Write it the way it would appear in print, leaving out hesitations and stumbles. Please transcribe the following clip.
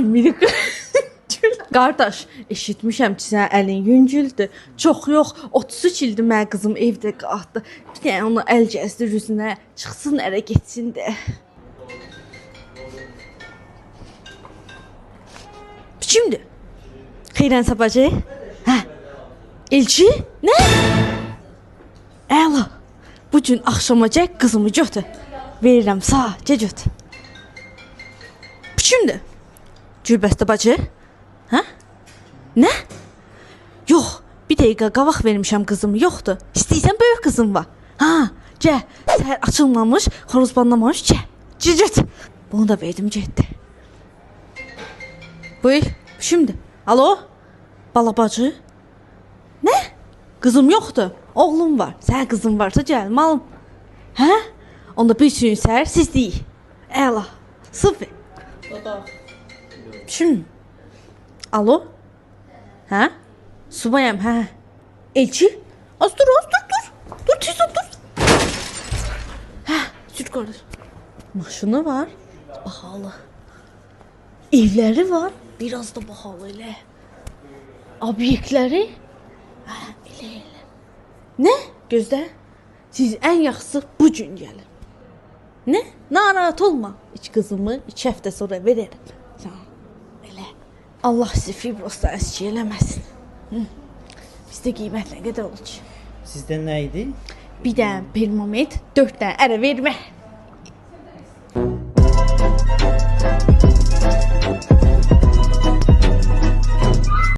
Minik. Qardaş, eşitmişəm ki, sənin əlin yüngüldür. Çox yox, 33 ildir mənim qızım evdə qaldı. Bir dənə onu əl gəzdir üzünə, çıxsın ərə getsin də. Kimdir? Xeyrən Sabacı? Hə. Elçi? Nə? Əla. Bu gün axşamacaq qızımı götür. Verirəm sağ, götür. Bu kimdir? Gülbəstə bacı? Hə? Nə? Yox, bir dəqiqə qabaq vermişəm qızımı, yoxdur. İstəyirsən böyük qızım var. Ha, gəl. Səhər açılmamış, xoruz banlamamış, gəl. Cicət. Bunu da verdim, getdi. Buyur, şimdi. Alo? Balabacı? Nə? Qızım yoxdur. Oğlum var. Sənin qızın varsa gəl, malım. Hə? Onda bir gün səhər siz deyik. Əla. Sıfır. Şimdi. Alo? Hə? Subayam, hə? Elçi? Az dur. Dur, tez ol, dur. Hə, süt qardaş. Maşını var, bahalı. Evləri var, biraz da bahalı elə. Obyektləri? Hə, elə. Nə? Gözlə. Siz ən yaxşısı bu gün gəlin. Nə? Narahat olma. İç qızımı 2 həftə sonra verərəm. Elə. Allah sizi fibrosdan əski eləməsin. Bizdə qiymət nə qədər olur ki? Sizdə nə idi? Bir dənə permomet, 4 dənə ərə vermək.